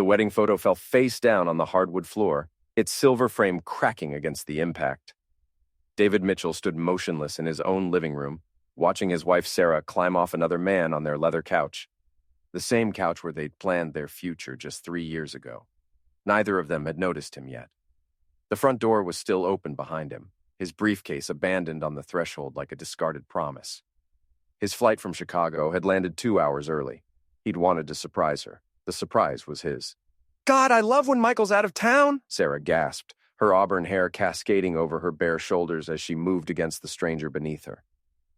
wedding photo fell face down on the hardwood floor, its silver frame cracking against the impact. David Mitchell stood motionless in his own living room, watching his wife Sarah climb off another man on their leather couch. The same couch where they'd planned their future just 3 years ago. Neither of them had noticed him yet. The front door was still open behind him, his briefcase abandoned on the threshold like a discarded promise. His flight from Chicago had landed 2 hours early. He'd wanted to surprise her. The surprise was his. "God, I love when Michael's out of town," Sarah gasped, her auburn hair cascading over her bare shoulders as she moved against the stranger beneath her.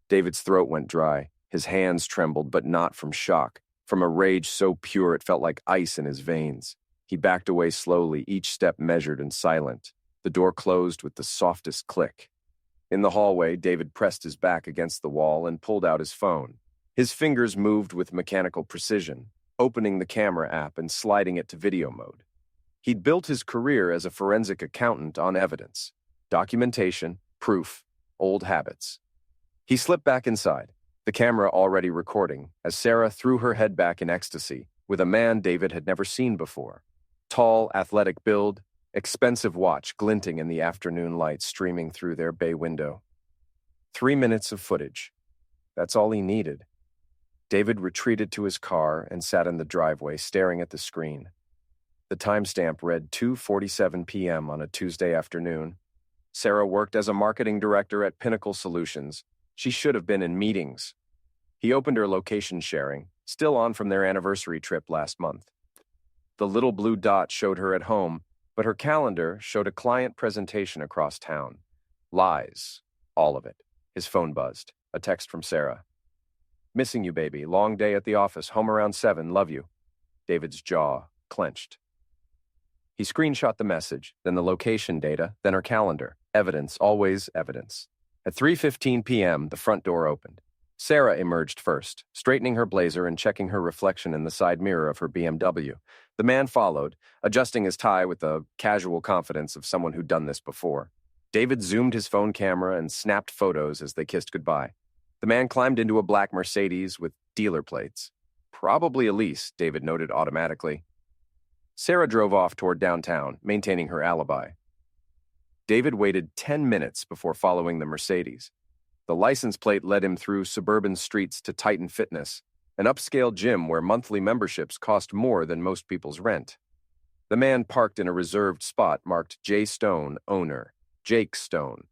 David's throat went dry. His hands trembled, but not from shock, from a rage so pure it felt like ice in his veins. He backed away slowly, each step measured and silent. The door closed with the softest click. In the hallway, David pressed his back against the wall and pulled out his phone. His fingers moved with mechanical precision, opening the camera app and sliding it to video mode. He'd built his career as a forensic accountant on evidence, documentation, proof, old habits. He slipped back inside, the camera already recording, as Sarah threw her head back in ecstasy with a man David had never seen before. Tall, athletic build, expensive watch glinting in the afternoon light streaming through their bay window. 3 minutes of footage. That's all he needed. David retreated to his car and sat in the driveway staring at the screen. The timestamp read 2:47 p.m. on a Tuesday afternoon. Sarah worked as a marketing director at Pinnacle Solutions. She should have been in meetings. He opened her location sharing, still on from their anniversary trip last month. The little blue dot showed her at home, but her calendar showed a client presentation across town. Lies. All of it. His phone buzzed. A text from Sarah. "Missing you, baby. Long day at the office. Home around 7. Love you." David's jaw clenched. He screenshot the message, then the location data, then her calendar. Evidence, always evidence. At 3:15 p.m., the front door opened. Sarah emerged first, straightening her blazer and checking her reflection in the side mirror of her BMW. The man followed, adjusting his tie with the casual confidence of someone who'd done this before. David zoomed his phone camera and snapped photos as they kissed goodbye. The man climbed into a black Mercedes with dealer plates. Probably a lease, David noted automatically. Sarah drove off toward downtown, maintaining her alibi. David waited 10 minutes before following the Mercedes. The license plate led him through suburban streets to Titan Fitness, an upscale gym where monthly memberships cost more than most people's rent. The man parked in a reserved spot marked J. Stone, owner, Jake Stone.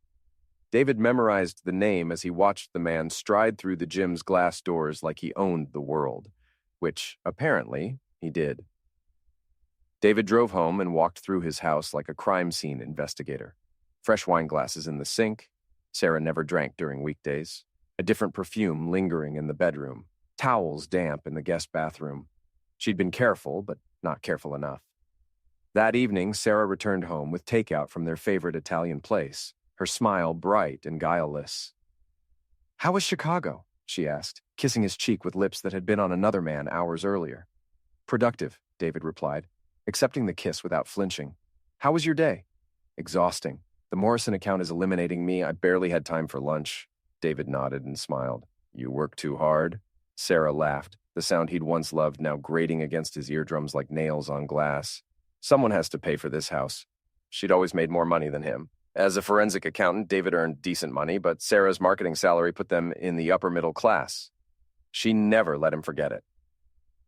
David memorized the name as he watched the man stride through the gym's glass doors like he owned the world, which, apparently, he did. David drove home and walked through his house like a crime scene investigator. Fresh wine glasses in the sink. Sarah never drank during weekdays. A different perfume lingering in the bedroom. Towels damp in the guest bathroom. She'd been careful, but not careful enough. That evening, Sarah returned home with takeout from their favorite Italian place, her smile bright and guileless. "How was Chicago?" she asked, kissing his cheek with lips that had been on another man hours earlier. "Productive," David replied, accepting the kiss without flinching. "How was your day?" "Exhausting. The Morrison account is eliminating me. I barely had time for lunch." David nodded and smiled. "You work too hard?" Sarah laughed, the sound he'd once loved now grating against his eardrums like nails on glass. Someone has to pay for this house. She'd always made more money than him. As a forensic accountant, David earned decent money, but Sarah's marketing salary put them in the upper middle class. She never let him forget it.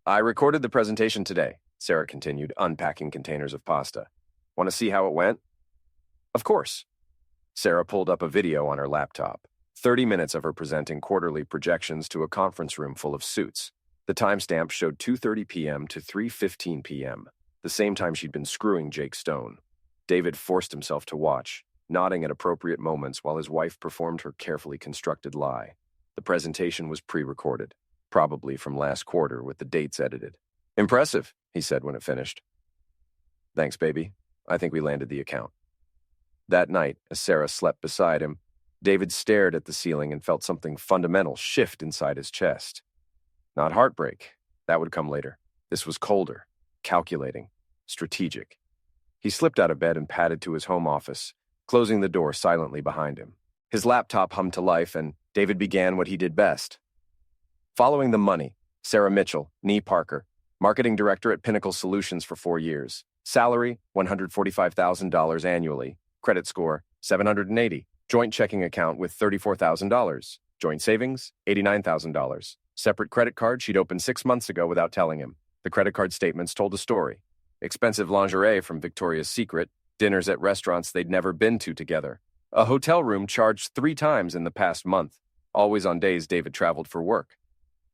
"I recorded the presentation today," Sarah continued, unpacking containers of pasta. "Want to see how it went?" "Of course." Sarah pulled up a video on her laptop. 30 minutes of her presenting quarterly projections to a conference room full of suits. The timestamp showed 2:30 p.m. to 3:15 p.m., the same time she'd been screwing Jake Stone. David forced himself to watch, nodding at appropriate moments while his wife performed her carefully constructed lie. The presentation was pre-recorded, probably from last quarter with the dates edited. "Impressive," he said when it finished. "Thanks, baby. I think we landed the account." That night, as Sarah slept beside him, David stared at the ceiling and felt something fundamental shift inside his chest. Not heartbreak. That would come later. This was colder, calculating, strategic. He slipped out of bed and padded to his home office, closing the door silently behind him. His laptop hummed to life, and David began what he did best. Following the money, Sarah Mitchell, nee Parker, Marketing director at Pinnacle Solutions for 4 years. Salary, $145,000 annually. Credit score, 780. Joint checking account with $34,000. Joint savings, $89,000. Separate credit card she'd opened 6 months ago without telling him. The credit card statements told a story. Expensive lingerie from Victoria's Secret, dinners at restaurants they'd never been to together. A hotel room charged 3 times in the past month, always on days David traveled for work.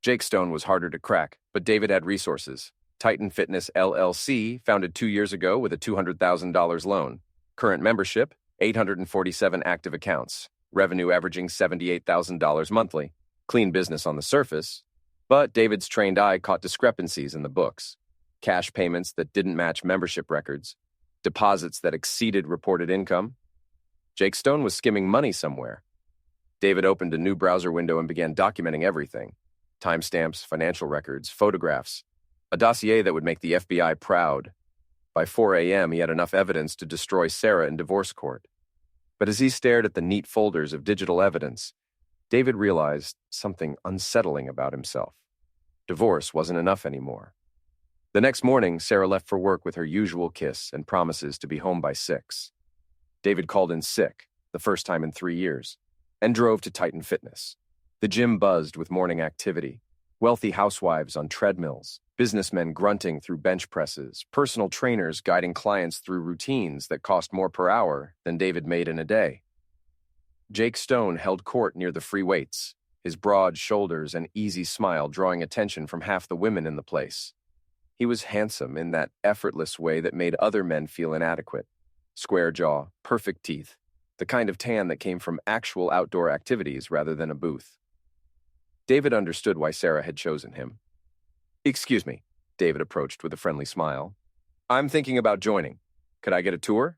Jake Stone was harder to crack, but David had resources. Titan Fitness LLC, founded 2 years ago with a $200,000 loan. Current membership, 847 active accounts. Revenue averaging $78,000 monthly. Clean business on the surface, but David's trained eye caught discrepancies in the books. Cash payments that didn't match membership records. Deposits that exceeded reported income. Jake Stone was skimming money somewhere. David opened a new browser window and began documenting everything. Timestamps, financial records, photographs. A dossier that would make the FBI proud. By 4 a.m., he had enough evidence to destroy Sarah in divorce court. But as he stared at the neat folders of digital evidence, David realized something unsettling about himself. Divorce wasn't enough anymore. The next morning, Sarah left for work with her usual kiss and promises to be home by 6. David called in sick, the first time in 3 years, and drove to Titan Fitness. The gym buzzed with morning activity. Wealthy housewives on treadmills, businessmen grunting through bench presses, personal trainers guiding clients through routines that cost more per hour than David made in a day. Jake Stone held court near the free weights, his broad shoulders and easy smile drawing attention from half the women in the place. He was handsome in that effortless way that made other men feel inadequate. Square jaw, perfect teeth, the kind of tan that came from actual outdoor activities rather than a booth. David understood why Sarah had chosen him. "Excuse me," David approached with a friendly smile. "I'm thinking about joining. Could I get a tour?"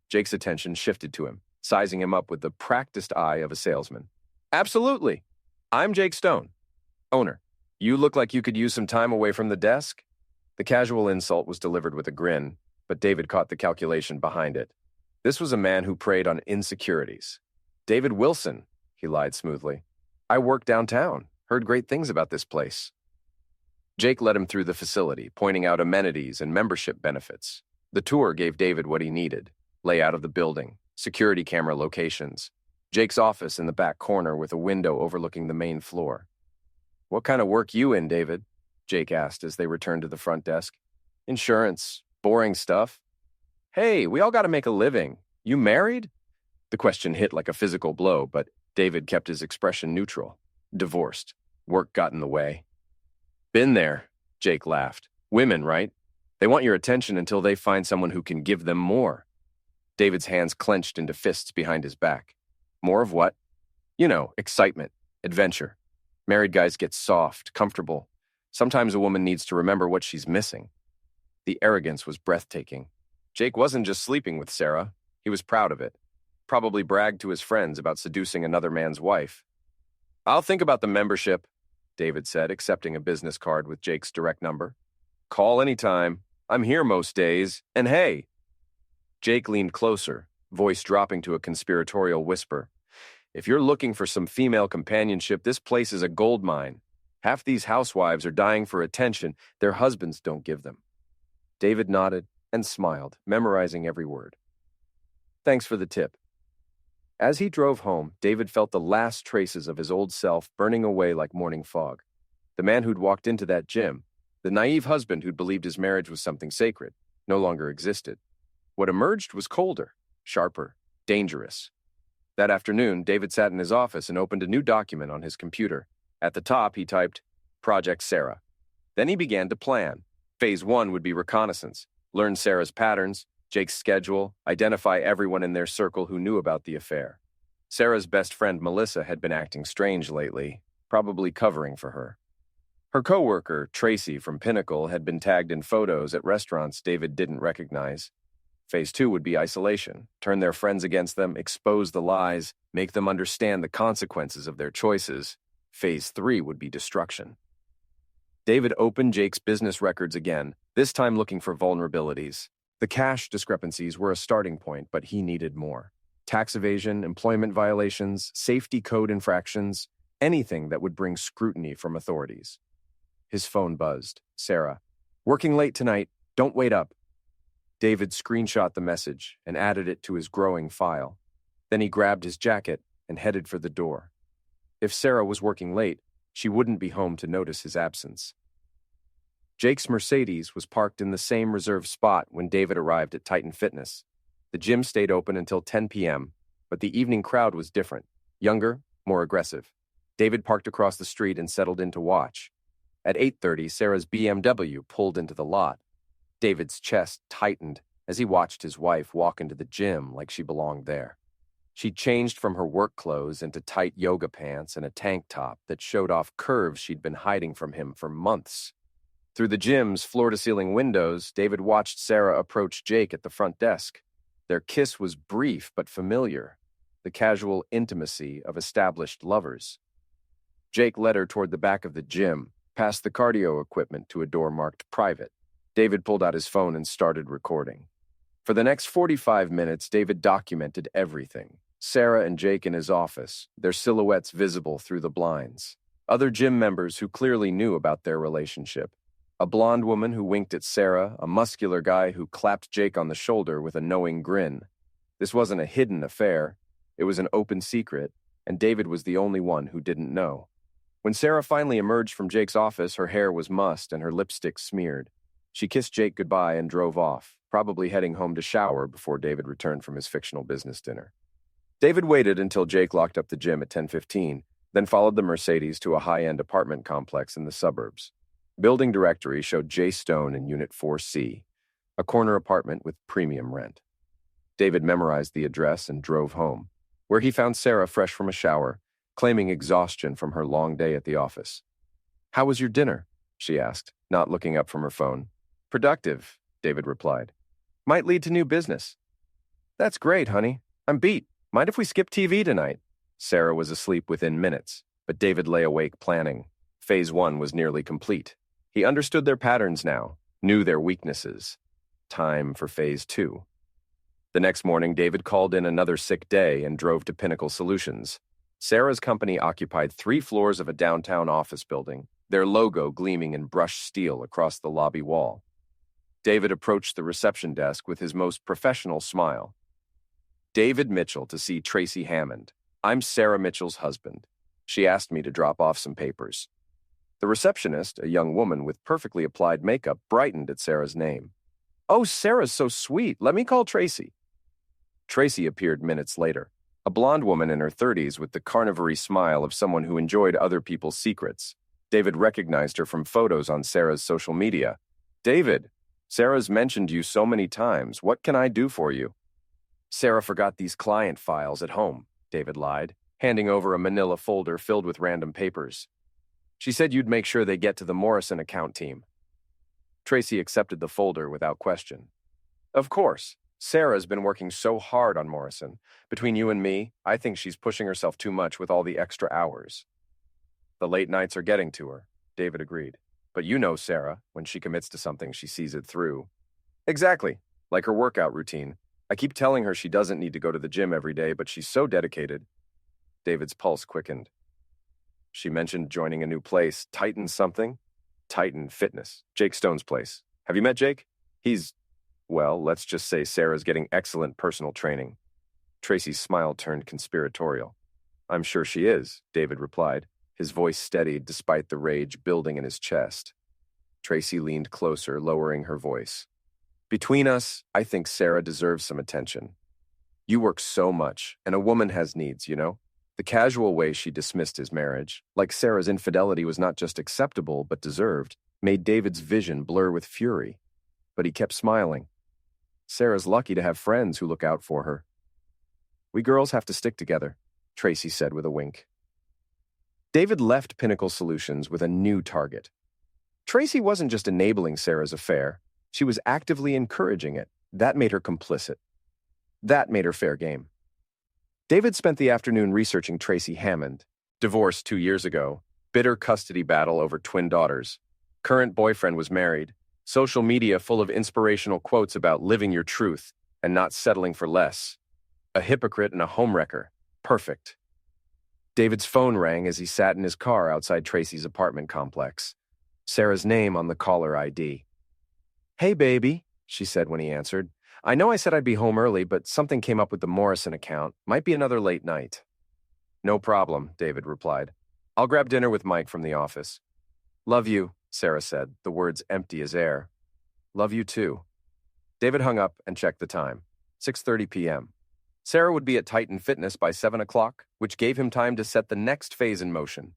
Jake's attention shifted to him, sizing him up with the practiced eye of a salesman. "Absolutely. I'm Jake Stone, owner. You look like you could use some time away from the desk." The casual insult was delivered with a grin, but David caught the calculation behind it. This was a man who preyed on insecurities. "David Wilson," he lied smoothly. "I work downtown. Heard great things about this place." Jake led him through the facility, pointing out amenities and membership benefits. The tour gave David what he needed: layout of the building, security camera locations, Jake's office in the back corner with a window overlooking the main floor. "What kind of work you in, David?" Jake asked as they returned to the front desk. "Insurance. Boring stuff." "Hey, we all got to make a living. You married?" The question hit like a physical blow, but David kept his expression neutral. "Divorced. Work got in the way." "Been there," Jake laughed. "Women, right? They want your attention until they find someone who can give them more." David's hands clenched into fists behind his back. "More of what?" "You know, excitement, adventure. Married guys get soft, comfortable. Sometimes a woman needs to remember what she's missing." The arrogance was breathtaking. Jake wasn't just sleeping with Sarah. He was proud of it. Probably bragged to his friends about seducing another man's wife. "I'll think about the membership," David said, accepting a business card with Jake's direct number. "Call anytime. I'm here most days. And hey." Jake leaned closer, voice dropping to a conspiratorial whisper. "If you're looking for some female companionship, this place is a gold mine. Half these housewives are dying for attention their husbands don't give them." David nodded and smiled, memorizing every word. "Thanks for the tip." As he drove home, David felt the last traces of his old self burning away like morning fog. The man who'd walked into that gym, the naive husband who'd believed his marriage was something sacred, no longer existed. What emerged was colder, sharper, dangerous. That afternoon, David sat in his office and opened a new document on his computer. At the top, he typed, "Project Sarah." Then he began to plan. Phase 1 would be reconnaissance, learn Sarah's patterns, Jake's schedule, identify everyone in their circle who knew about the affair. Sarah's best friend Melissa had been acting strange lately, probably covering for her. Her coworker, Tracy from Pinnacle, had been tagged in photos at restaurants David didn't recognize. Phase 2 would be isolation, turn their friends against them, expose the lies, make them understand the consequences of their choices. Phase 3 would be destruction. David opened Jake's business records again, this time looking for vulnerabilities. The cash discrepancies were a starting point, but he needed more. Tax evasion, employment violations, safety code infractions, anything that would bring scrutiny from authorities. His phone buzzed. "Sarah." Working late tonight. Don't wait up. David screenshot the message and added it to his growing file. Then he grabbed his jacket and headed for the door. If Sarah was working late, she wouldn't be home to notice his absence. Jake's Mercedes was parked in the same reserved spot when David arrived at Titan Fitness. The gym stayed open until 10 p.m., but the evening crowd was different. Younger, more aggressive. David parked across the street and settled in to watch. At 8:30, Sarah's BMW pulled into the lot. David's chest tightened as he watched his wife walk into the gym like she belonged there. She'd changed from her work clothes into tight yoga pants and a tank top that showed off curves she'd been hiding from him for months. Through the gym's floor-to-ceiling windows, David watched Sarah approach Jake at the front desk. Their kiss was brief but familiar, the casual intimacy of established lovers. Jake led her toward the back of the gym, past the cardio equipment to a door marked private. David pulled out his phone and started recording. For the next 45 minutes, David documented everything. Sarah and Jake in his office, their silhouettes visible through the blinds. Other gym members who clearly knew about their relationship. A blonde woman who winked at Sarah, a muscular guy who clapped Jake on the shoulder with a knowing grin. This wasn't a hidden affair. It was an open secret, and David was the only one who didn't know. When Sarah finally emerged from Jake's office, her hair was mussed and her lipstick smeared. She kissed Jake goodbye and drove off, probably heading home to shower before David returned from his fictional business dinner. David waited until Jake locked up the gym at 10:15, then followed the Mercedes to a high-end apartment complex in the suburbs. Building directory showed J. Stone in Unit 4C, a corner apartment with premium rent. David memorized the address and drove home, where he found Sarah fresh from a shower, claiming exhaustion from her long day at the office. "How was your dinner?" she asked, not looking up from her phone. "Productive," David replied. "Might lead to new business." "That's great, honey. I'm beat. Mind if we skip TV tonight?" Sarah was asleep within minutes, but David lay awake planning. Phase 1 was nearly complete. He understood their patterns now, knew their weaknesses. Time for Phase 2. The next morning, David called in another sick day and drove to Pinnacle Solutions. Sarah's company occupied 3 floors of a downtown office building, their logo gleaming in brushed steel across the lobby wall. David approached the reception desk with his most professional smile. "David Mitchell to see Tracy Hammond. I'm Sarah Mitchell's husband. She asked me to drop off some papers." The receptionist, a young woman with perfectly applied makeup, brightened at Sarah's name. "Oh, Sarah's so sweet. Let me call Tracy." Tracy appeared minutes later, a blonde woman in her 30s with the carnivory smile of someone who enjoyed other people's secrets. David recognized her from photos on Sarah's social media. "David, Sarah's mentioned you so many times. What can I do for you?" "Sarah forgot these client files at home," David lied, handing over a manila folder filled with random papers. "She said you'd make sure they get to the Morrison account team." Tracy accepted the folder without question. "Of course. Sarah's been working so hard on Morrison. Between you and me, I think she's pushing herself too much with all the extra hours." "The late nights are getting to her," David agreed. "But you know Sarah, when she commits to something, she sees it through." "Exactly. Like her workout routine. I keep telling her she doesn't need to go to the gym every day, but she's so dedicated." David's pulse quickened. "She mentioned joining a new place, Titan something?" "Titan Fitness, Jake Stone's place. Have you met Jake?" Well, let's just say Sarah's getting excellent personal training." Tracy's smile turned conspiratorial. "I'm sure she is," David replied, his voice steadied despite the rage building in his chest. Tracy leaned closer, lowering her voice. "Between us, I think Sarah deserves some attention. You work so much, and a woman has needs, you know?" The casual way she dismissed his marriage, like Sarah's infidelity was not just acceptable but deserved, made David's vision blur with fury. But he kept smiling. Sarah's lucky to have friends who look out for her. "We girls have to stick together," Tracy said with a wink. David left Pinnacle Solutions with a new target. Tracy wasn't just enabling Sarah's affair, she was actively encouraging it. That made her complicit. That made her fair game. David spent the afternoon researching Tracy Hammond, divorced 2 years ago, bitter custody battle over twin daughters. Current boyfriend was married, social media full of inspirational quotes about living your truth and not settling for less. A hypocrite and a homewrecker. Perfect. David's phone rang as he sat in his car outside Tracy's apartment complex. Sarah's name on the caller ID. Hey, baby, she said when he answered. I know I said I'd be home early, but something came up with the Morrison account. Might be another late night. No problem, David replied. I'll grab dinner with Mike from the office. Love you, Sarah said, the words empty as air. Love you too. David hung up and checked the time. 6:30 p.m. Sarah would be at Titan Fitness by 7 o'clock, which gave him time to set the next phase in motion.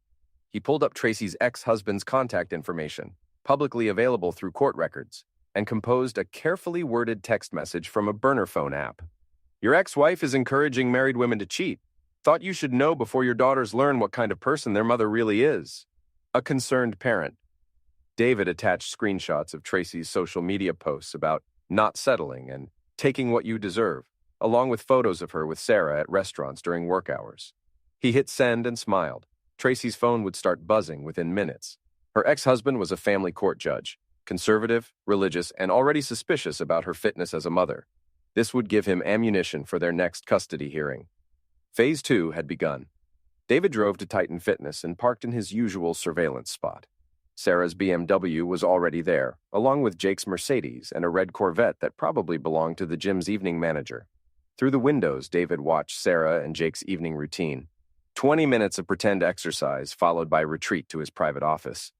He pulled up Tracy's ex-husband's contact information, publicly available through court records, and composed a carefully worded text message from a burner phone app. Your ex-wife is encouraging married women to cheat. Thought you should know before your daughters learn what kind of person their mother really is. A concerned parent. David attached screenshots of Tracy's social media posts about not settling and taking what you deserve, along with photos of her with Sarah at restaurants during work hours. He hit send and smiled. Tracy's phone would start buzzing within minutes. Her ex-husband was a family court judge, conservative, religious, and already suspicious about her fitness as a mother. This would give him ammunition for their next custody hearing. Phase 2 had begun. David drove to Titan Fitness and parked in his usual surveillance spot. Sarah's BMW was already there, along with Jake's Mercedes and a red Corvette that probably belonged to the gym's evening manager. Through the windows, David watched Sarah and Jake's evening routine. 20 minutes of pretend exercise, followed by retreat to his private office.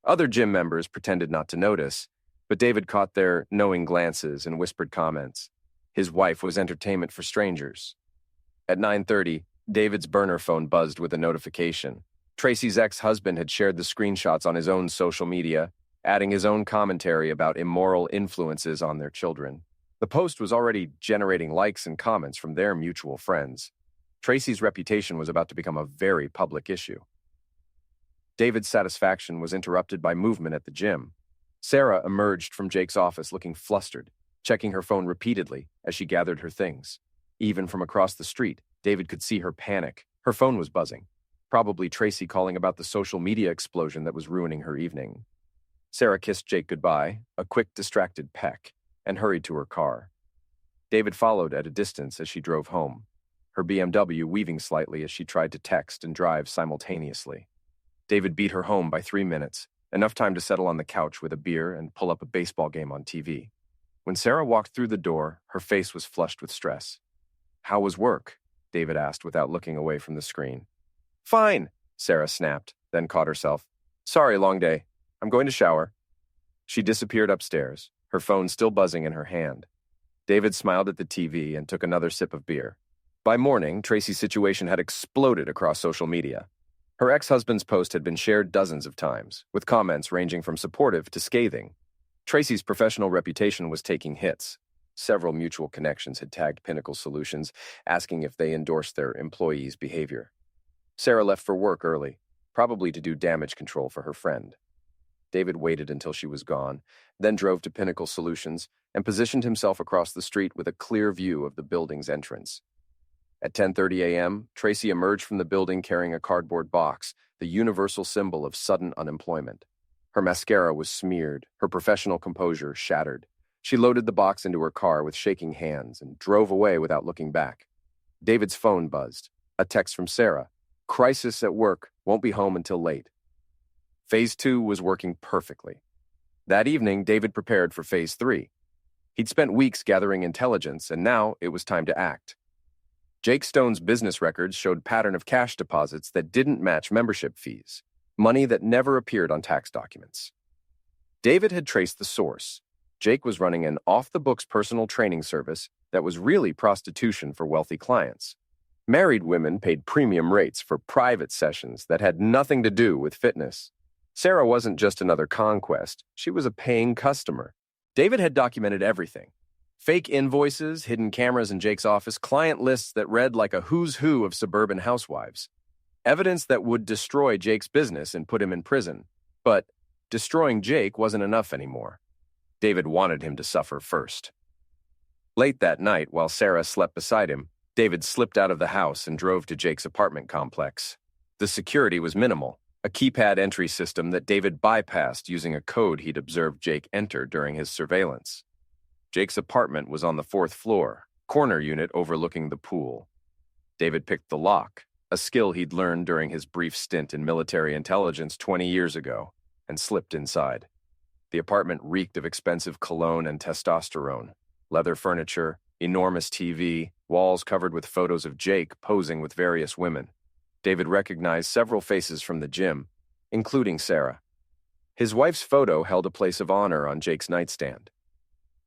Other gym members pretended not to notice, but David caught their knowing glances and whispered comments. His wife was entertainment for strangers. At 9:30, David's burner phone buzzed with a notification. Tracy's ex-husband had shared the screenshots on his own social media, adding his own commentary about immoral influences on their children. The post was already generating likes and comments from their mutual friends. Tracy's reputation was about to become a very public issue. David's satisfaction was interrupted by movement at the gym. Sarah emerged from Jake's office looking flustered, checking her phone repeatedly as she gathered her things. Even from across the street, David could see her panic. Her phone was buzzing. Probably Tracy calling about the social media explosion that was ruining her evening. Sarah kissed Jake goodbye, a quick, distracted peck, and hurried to her car. David followed at a distance as she drove home, her BMW weaving slightly as she tried to text and drive simultaneously. David beat her home by 3 minutes, enough time to settle on the couch with a beer and pull up a baseball game on TV. When Sarah walked through the door, her face was flushed with stress. How was work? David asked without looking away from the screen. Fine, Sarah snapped, then caught herself. Sorry, long day. I'm going to shower. She disappeared upstairs, her phone still buzzing in her hand. David smiled at the TV and took another sip of beer. By morning, Tracy's situation had exploded across social media. Her ex-husband's post had been shared dozens of times, with comments ranging from supportive to scathing. Tracy's professional reputation was taking hits. Several mutual connections had tagged Pinnacle Solutions, asking if they endorsed their employees' behavior. Sarah left for work early, probably to do damage control for her friend. David waited until she was gone, then drove to Pinnacle Solutions and positioned himself across the street with a clear view of the building's entrance. At 10:30 a.m., Tracy emerged from the building carrying a cardboard box, the universal symbol of sudden unemployment. Her mascara was smeared, her professional composure shattered. She loaded the box into her car with shaking hands and drove away without looking back. David's phone buzzed. A text from Sarah. Crisis at work, won't be home until late. Phase 2 was working perfectly. That evening, David prepared for Phase 3. He'd spent weeks gathering intelligence, and now it was time to act. Jake Stone's business records showed pattern of cash deposits that didn't match membership fees, money that never appeared on tax documents. David had traced the source. Jake was running an off-the-books personal training service that was really prostitution for wealthy clients. Married women paid premium rates for private sessions that had nothing to do with fitness. Sarah wasn't just another conquest, she was a paying customer. David had documented everything. Fake invoices, hidden cameras in Jake's office, client lists that read like a who's who of suburban housewives. Evidence that would destroy Jake's business and put him in prison. But destroying Jake wasn't enough anymore. David wanted him to suffer first. Late that night, while Sarah slept beside him, David slipped out of the house and drove to Jake's apartment complex. The security was minimal, a keypad entry system that David bypassed using a code he'd observed Jake enter during his surveillance. Jake's apartment was on the 4th floor, corner unit overlooking the pool. David picked the lock, a skill he'd learned during his brief stint in military intelligence 20 years ago, and slipped inside. The apartment reeked of expensive cologne and testosterone. Leather furniture, enormous TV, walls covered with photos of Jake posing with various women. David recognized several faces from the gym, including Sarah. His wife's photo held a place of honor on Jake's nightstand.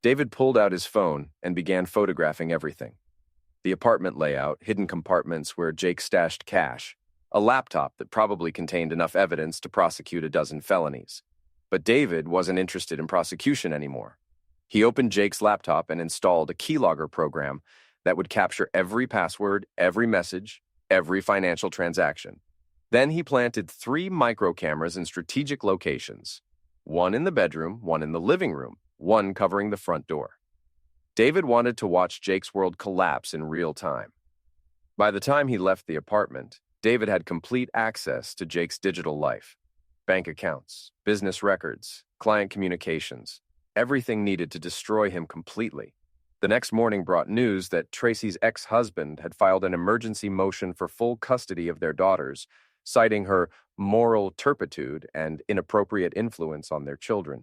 David pulled out his phone and began photographing everything. The apartment layout, hidden compartments where Jake stashed cash, a laptop that probably contained enough evidence to prosecute a dozen felonies. But David wasn't interested in prosecution anymore. He opened Jake's laptop and installed a keylogger program that would capture every password, every message, every financial transaction. Then he planted 3 micro cameras in strategic locations, one in the bedroom, one in the living room, one covering the front door. David wanted to watch Jake's world collapse in real time. By the time he left the apartment, David had complete access to Jake's digital life. Bank accounts, business records, client communications, everything needed to destroy him completely. The next morning brought news that Tracy's ex-husband had filed an emergency motion for full custody of their daughters, citing her moral turpitude and inappropriate influence on their children.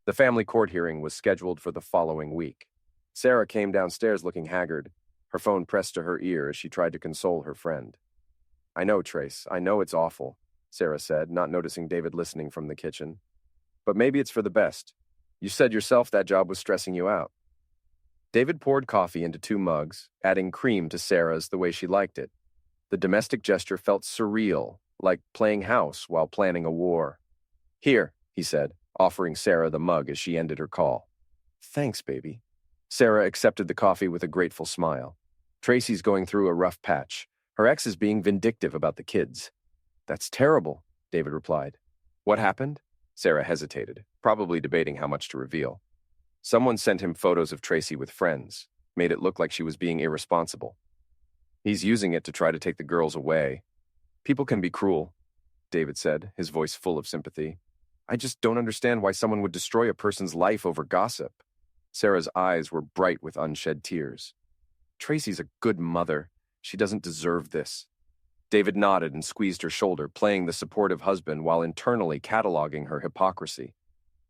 The family court hearing was scheduled for the following week. Sarah came downstairs looking haggard, her phone pressed to her ear as she tried to console her friend. "I know, Trace, I know it's awful," Sarah said, not noticing David listening from the kitchen. "But maybe it's for the best. You said yourself that job was stressing you out." David poured coffee into 2 mugs, adding cream to Sarah's the way she liked it. The domestic gesture felt surreal, like playing house while planning a war. "Here," he said, offering Sarah the mug as she ended her call. "Thanks, baby." Sarah accepted the coffee with a grateful smile. Tracy's going through a rough patch. Her ex is being vindictive about the kids. "That's terrible," David replied. "What happened?" Sarah hesitated, probably debating how much to reveal. Someone sent him photos of Tracy with friends, made it look like she was being irresponsible. "He's using it to try to take the girls away. People can be cruel," David said, his voice full of sympathy. "I just don't understand why someone would destroy a person's life over gossip." Sarah's eyes were bright with unshed tears. "Tracy's a good mother. She doesn't deserve this." David nodded and squeezed her shoulder, playing the supportive husband while internally cataloging her hypocrisy.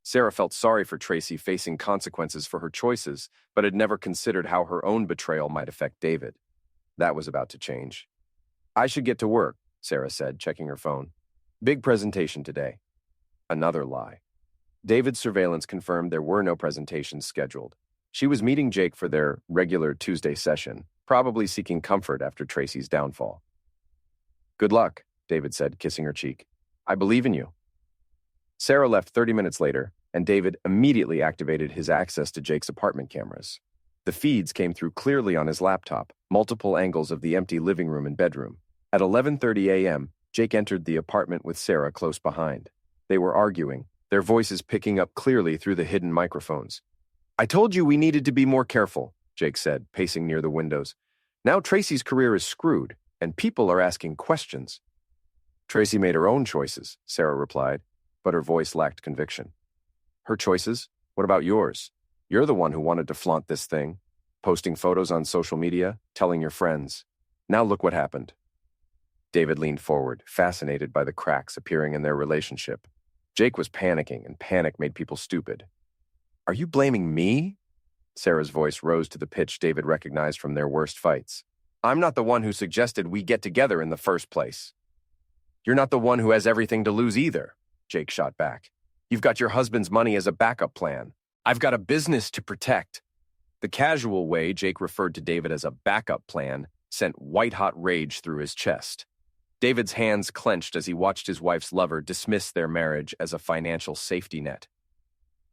Sarah felt sorry for Tracy facing consequences for her choices, but had never considered how her own betrayal might affect David. That was about to change. "I should get to work," Sarah said, checking her phone. "Big presentation today." Another lie. David's surveillance confirmed there were no presentations scheduled. She was meeting Jake for their regular Tuesday session, probably seeking comfort after Tracy's downfall. "Good luck," David said, kissing her cheek. "I believe in you." Sarah left 30 minutes later, and David immediately activated his access to Jake's apartment cameras. The feeds came through clearly on his laptop, multiple angles of the empty living room and bedroom. At 11:30 a.m., Jake entered the apartment with Sarah close behind. They were arguing, their voices picking up clearly through the hidden microphones. "I told you we needed to be more careful," Jake said, pacing near the windows. "Now Tracy's career is screwed, and people are asking questions." "Tracy made her own choices," Sarah replied, but her voice lacked conviction. "Her choices? What about yours? You're the one who wanted to flaunt this thing, posting photos on social media, telling your friends. Now look what happened." David leaned forward, fascinated by the cracks appearing in their relationship. Jake was panicking, and panic made people stupid. "Are you blaming me?" Sarah's voice rose to the pitch David recognized from their worst fights. "I'm not the one who suggested we get together in the first place." "You're not the one who has everything to lose either," Jake shot back. "You've got your husband's money as a backup plan. I've got a business to protect." The casual way Jake referred to David as a backup plan sent white-hot rage through his chest. David's hands clenched as he watched his wife's lover dismiss their marriage as a financial safety net.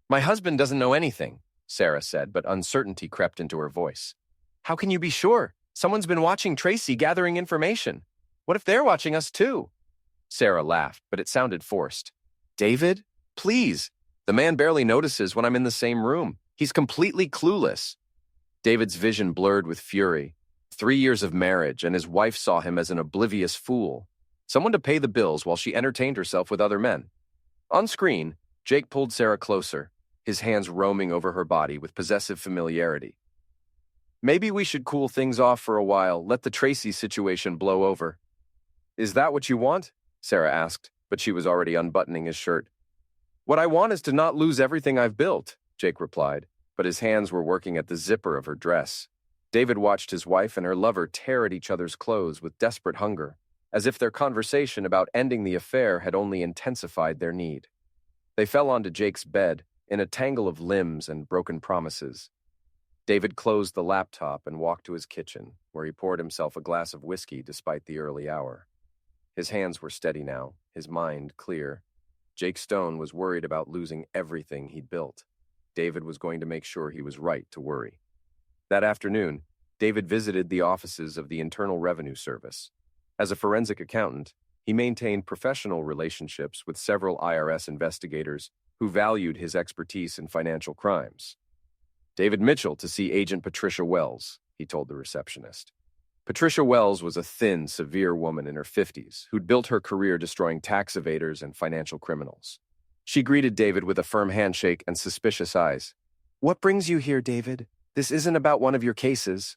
"My husband doesn't know anything," Sarah said, but uncertainty crept into her voice. "How can you be sure? Someone's been watching Tracy gathering information. What if they're watching us too?" Sarah laughed, but it sounded forced. "David, please. The man barely notices when I'm in the same room. He's completely clueless." David's vision blurred with fury. 3 years of marriage, and his wife saw him as an oblivious fool. Someone to pay the bills while she entertained herself with other men. On screen, Jake pulled Sarah closer, his hands roaming over her body with possessive familiarity. "Maybe we should cool things off for a while, let the Tracy situation blow over." "Is that what you want?" Sarah asked, but she was already unbuttoning his shirt. What I want is to not lose everything I've built, Jake replied, but his hands were working at the zipper of her dress. David watched his wife and her lover tear at each other's clothes with desperate hunger, as if their conversation about ending the affair had only intensified their need. They fell onto Jake's bed, in a tangle of limbs and broken promises. David closed the laptop and walked to his kitchen, where he poured himself a glass of whiskey despite the early hour. His hands were steady now, his mind clear. Jake Stone was worried about losing everything he'd built. David was going to make sure he was right to worry. That afternoon, David visited the offices of the Internal Revenue Service. As a forensic accountant, he maintained professional relationships with several IRS investigators who valued his expertise in financial crimes. David Mitchell to see Agent Patricia Wells, he told the receptionist. Patricia Wells was a thin, severe woman in her 50s who'd built her career destroying tax evaders and financial criminals. She greeted David with a firm handshake and suspicious eyes. "What brings you here, David? This isn't about one of your cases."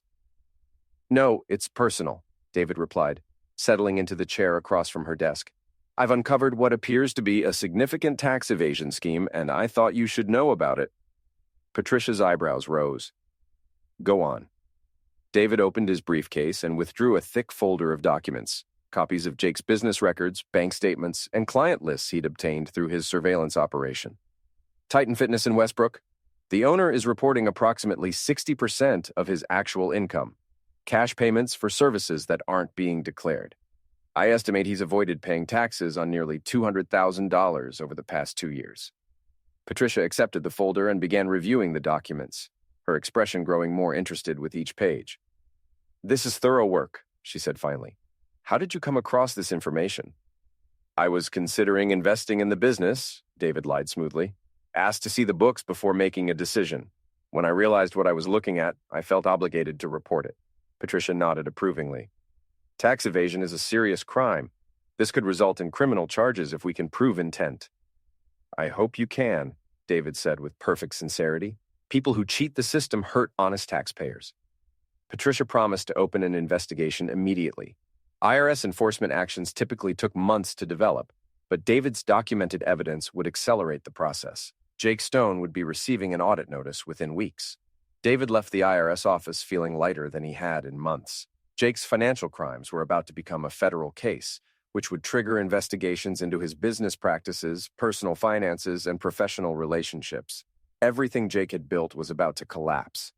"No, it's personal," David replied, settling into the chair across from her desk. "I've uncovered what appears to be a significant tax evasion scheme, and I thought you should know about it." Patricia's eyebrows rose. "Go on." David opened his briefcase and withdrew a thick folder of documents, copies of Jake's business records, bank statements, and client lists he'd obtained through his surveillance operation. Titan Fitness in Westbrook. The owner is reporting approximately 60% of his actual income, cash payments for services that aren't being declared. I estimate he's avoided paying taxes on nearly $200,000 over the past 2 years. Patricia accepted the folder and began reviewing the documents, her expression growing more interested with each page. "This is thorough work," she said finally. "How did you come across this information?" "I was considering investing in the business," David lied smoothly. "Asked to see the books before making a decision. When I realized what I was looking at, I felt obligated to report it." Patricia nodded approvingly. "Tax evasion is a serious crime. This could result in criminal charges if we can prove intent." "I hope you can," David said with perfect sincerity. "People who cheat the system hurt honest taxpayers." Patricia promised to open an investigation immediately. IRS enforcement actions typically took months to develop, but David's documented evidence would accelerate the process. Jake Stone would be receiving an audit notice within weeks. David left the IRS office feeling lighter than he had in months. Jake's financial crimes were about to become a federal case, which would trigger investigations into his business practices, personal finances, and professional relationships. Everything Jake had built was about to collapse.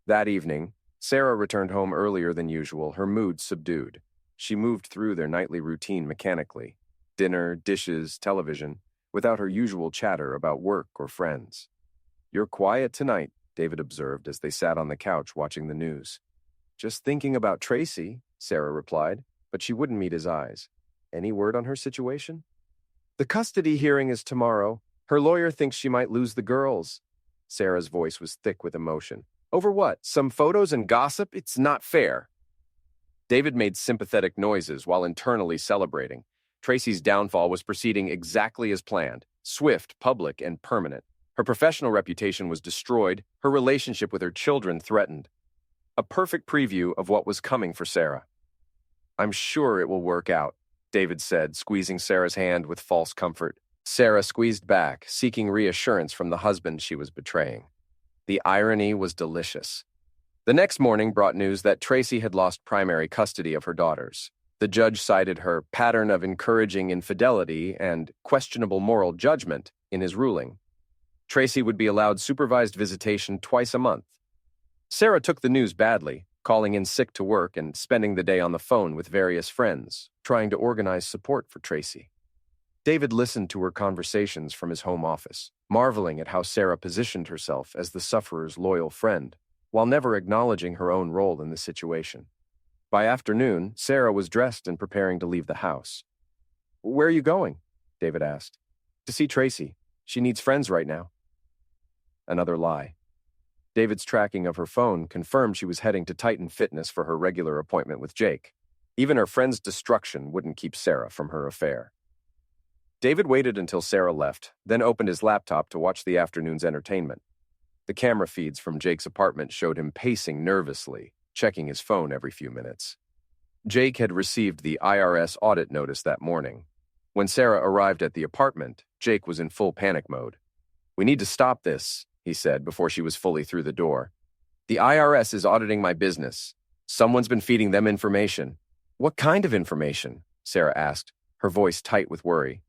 That evening, Sarah returned home earlier than usual, her mood subdued. She moved through their nightly routine mechanically. Dinner, dishes, television, without her usual chatter about work or friends. "You're quiet tonight," David observed as they sat on the couch watching the news. "Just thinking about Tracy," Sarah replied, but she wouldn't meet his eyes. "Any word on her situation?" "The custody hearing is tomorrow. Her lawyer thinks she might lose the girls." Sarah's voice was thick with emotion. "Over what? Some photos and gossip? It's not fair." David made sympathetic noises while internally celebrating. Tracy's downfall was proceeding exactly as planned, swift, public, and permanent. Her professional reputation was destroyed, her relationship with her children threatened. A perfect preview of what was coming for Sarah. "I'm sure it will work out," David said, squeezing Sarah's hand with false comfort. Sarah squeezed back, seeking reassurance from the husband she was betraying. The irony was delicious. The next morning brought news that Tracy had lost primary custody of her daughters. The judge cited her pattern of encouraging infidelity and questionable moral judgment in his ruling. Tracy would be allowed supervised visitation twice a month. Sarah took the news badly, calling in sick to work and spending the day on the phone with various friends, trying to organize support for Tracy. David listened to her conversations from his home office, marveling at how Sarah positioned herself as the sufferer's loyal friend, while never acknowledging her own role in the situation. By afternoon, Sarah was dressed and preparing to leave the house. "Where are you going?" David asked. "To see Tracy. She needs friends right now." Another lie. David's tracking of her phone confirmed she was heading to Titan Fitness for her regular appointment with Jake. Even her friend's destruction wouldn't keep Sarah from her affair. David waited until Sarah left, then opened his laptop to watch the afternoon's entertainment. The camera feeds from Jake's apartment showed him pacing nervously, checking his phone every few minutes. Jake had received the IRS audit notice that morning. When Sarah arrived at the apartment, Jake was in full panic mode. "We need to stop this," he said before she was fully through the door. "The IRS is auditing my business. Someone's been feeding them information." "What kind of information?" Sarah asked, her voice tight with worry.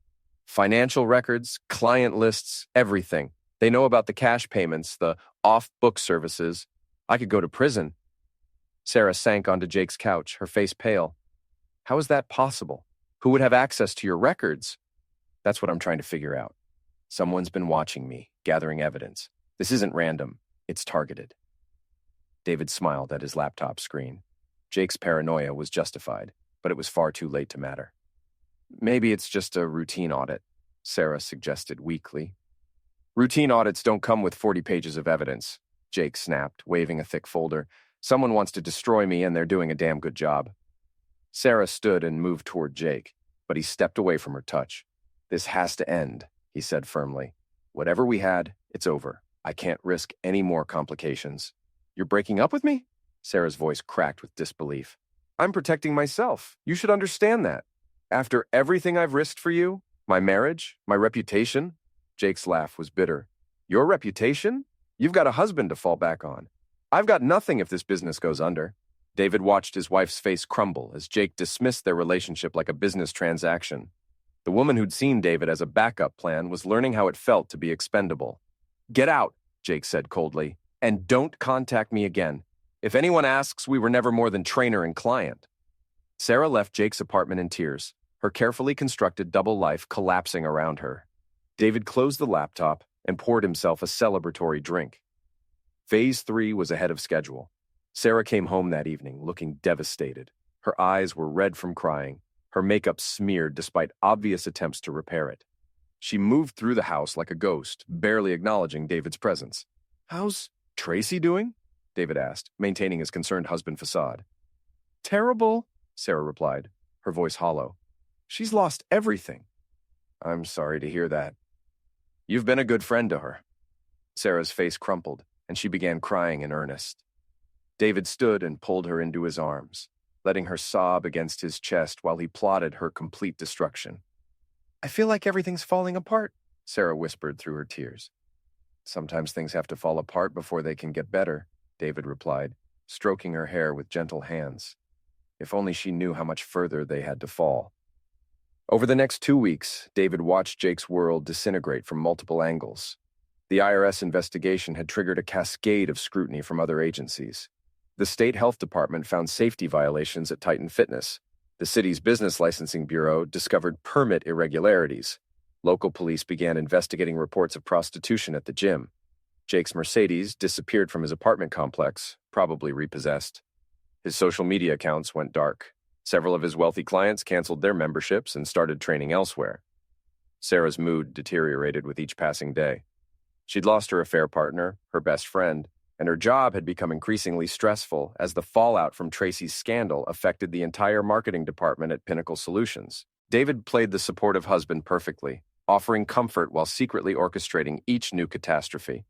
"Financial records, client lists, everything. They know about the cash payments, the off-book services. I could go to prison." Sarah sank onto Jake's couch, her face pale. "How is that possible? Who would have access to your records?" "That's what I'm trying to figure out. Someone's been watching me, gathering evidence. This isn't random. It's targeted." David smiled at his laptop screen. Jake's paranoia was justified, but it was far too late to matter. "Maybe it's just a routine audit," Sarah suggested weakly. "Routine audits don't come with 40 pages of evidence," Jake snapped, waving a thick folder. "Someone wants to destroy me, and they're doing a damn good job." Sarah stood and moved toward Jake, but he stepped away from her touch. "This has to end," he said firmly. "Whatever we had, it's over. I can't risk any more complications." "You're breaking up with me?" Sarah's voice cracked with disbelief. "I'm protecting myself. You should understand that. After everything I've risked for you, my marriage, my reputation." Jake's laugh was bitter. "Your reputation? You've got a husband to fall back on. I've got nothing if this business goes under." David watched his wife's face crumble as Jake dismissed their relationship like a business transaction. The woman who'd seen David as a backup plan was learning how it felt to be expendable. "Get out," Jake said coldly, "and don't contact me again. If anyone asks, we were never more than trainer and client." Sarah left Jake's apartment in tears, her carefully constructed double life collapsing around her. David closed the laptop and poured himself a celebratory drink. Phase 3 was ahead of schedule. Sarah came home that evening looking devastated. Her eyes were red from crying, her makeup smeared despite obvious attempts to repair it. She moved through the house like a ghost, barely acknowledging David's presence. "How's Tracy doing?" David asked, maintaining his concerned husband facade. "Terrible," Sarah replied, her voice hollow. "She's lost everything." "I'm sorry to hear that. You've been a good friend to her." Sarah's face crumpled, and she began crying in earnest. David stood and pulled her into his arms, letting her sob against his chest while he plotted her complete destruction. "I feel like everything's falling apart," Sarah whispered through her tears. "Sometimes things have to fall apart before they can get better," David replied, stroking her hair with gentle hands. If only she knew how much further they had to fall. Over the next 2 weeks, David watched Jake's world disintegrate from multiple angles. The IRS investigation had triggered a cascade of scrutiny from other agencies. The state health department found safety violations at Titan Fitness. The city's business licensing bureau discovered permit irregularities. Local police began investigating reports of prostitution at the gym. Jake's Mercedes disappeared from his apartment complex, probably repossessed. His social media accounts went dark. Several of his wealthy clients canceled their memberships and started training elsewhere. Sarah's mood deteriorated with each passing day. She'd lost her affair partner, her best friend, and her job had become increasingly stressful as the fallout from Tracy's scandal affected the entire marketing department at Pinnacle Solutions. David played the supportive husband perfectly, offering comfort while secretly orchestrating each new catastrophe.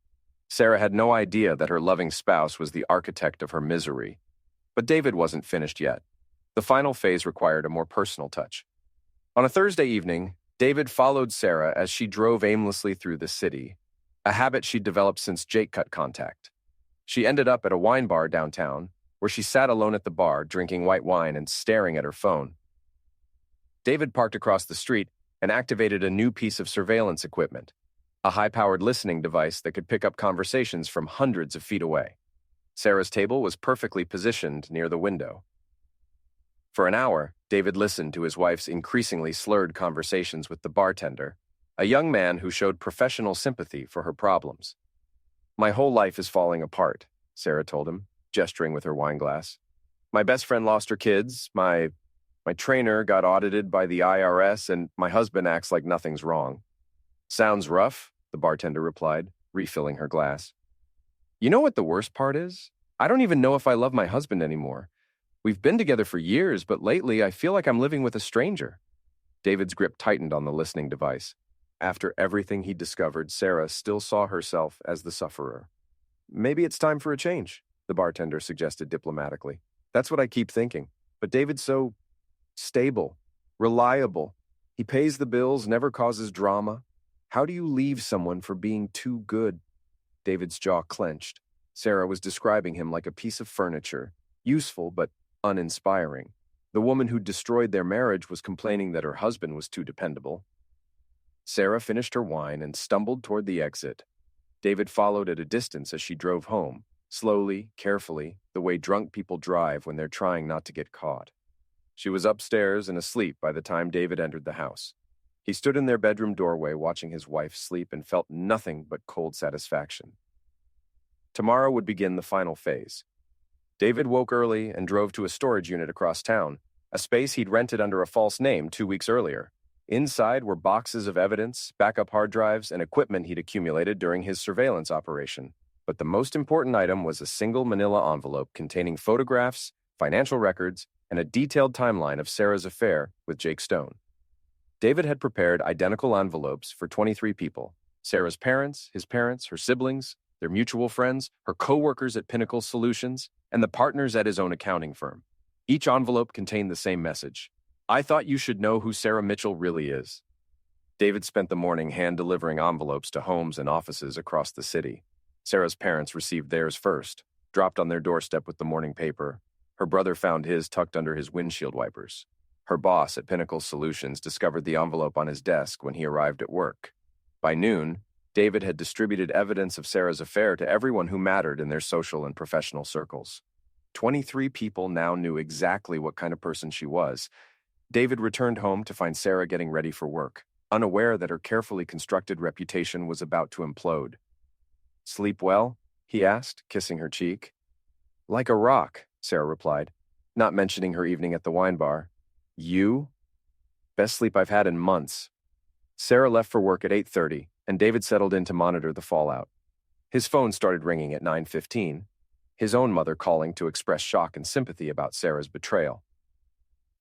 Sarah had no idea that her loving spouse was the architect of her misery. But David wasn't finished yet. The final phase required a more personal touch. On a Thursday evening, David followed Sarah as she drove aimlessly through the city, a habit she'd developed since Jake cut contact. She ended up at a wine bar downtown, where she sat alone at the bar, drinking white wine and staring at her phone. David parked across the street and activated a new piece of surveillance equipment, a high-powered listening device that could pick up conversations from hundreds of feet away. Sarah's table was perfectly positioned near the window. For an hour, David listened to his wife's increasingly slurred conversations with the bartender, a young man who showed professional sympathy for her problems. "My whole life is falling apart," Sarah told him, gesturing with her wine glass. "My best friend lost her kids, my trainer got audited by the IRS, and my husband acts like nothing's wrong." "Sounds rough," the bartender replied, refilling her glass. "You know what the worst part is? I don't even know if I love my husband anymore. We've been together for years, but lately I feel like I'm living with a stranger." David's grip tightened on the listening device. After everything he'd discovered, Sarah still saw herself as the sufferer. "Maybe it's time for a change," the bartender suggested diplomatically. "That's what I keep thinking. But David's so stable, reliable. He pays the bills, never causes drama. How do you leave someone for being too good? David's jaw clenched. Sarah was describing him like a piece of furniture, useful but uninspiring. The woman who destroyed their marriage was complaining that her husband was too dependable. Sarah finished her wine and stumbled toward the exit. David followed at a distance as she drove home, slowly, carefully, the way drunk people drive when they're trying not to get caught. She was upstairs and asleep by the time David entered the house. He stood in their bedroom doorway watching his wife sleep and felt nothing but cold satisfaction. Tomorrow would begin the final phase. David woke early and drove to a storage unit across town, a space he'd rented under a false name 2 weeks earlier. Inside were boxes of evidence, backup hard drives, and equipment he'd accumulated during his surveillance operation. But the most important item was a single manila envelope containing photographs, financial records, and a detailed timeline of Sarah's affair with Jake Stone. David had prepared identical envelopes for 23 people: Sarah's parents, her siblings, their mutual friends, her co-workers at Pinnacle Solutions, and the partners at his own accounting firm. Each envelope contained the same message: "I thought you should know who Sarah Mitchell really is." David spent the morning hand-delivering envelopes to homes and offices across the city. Sarah's parents received theirs first, dropped on their doorstep with the morning paper. Her brother found his tucked under his windshield wipers. Her boss at Pinnacle Solutions discovered the envelope on his desk when he arrived at work. By noon, David had distributed evidence of Sarah's affair to everyone who mattered in their social and professional circles. 23 people now knew exactly what kind of person she was. David returned home to find Sarah getting ready for work, unaware that her carefully constructed reputation was about to implode. "Sleep well?" he asked, kissing her cheek. "Like a rock," Sarah replied, not mentioning her evening at the wine bar. "You?" "Best sleep I've had in months." Sarah left for work at 8:30, and David settled in to monitor the fallout. His phone started ringing at 9:15, his own mother calling to express shock and sympathy about Sarah's betrayal.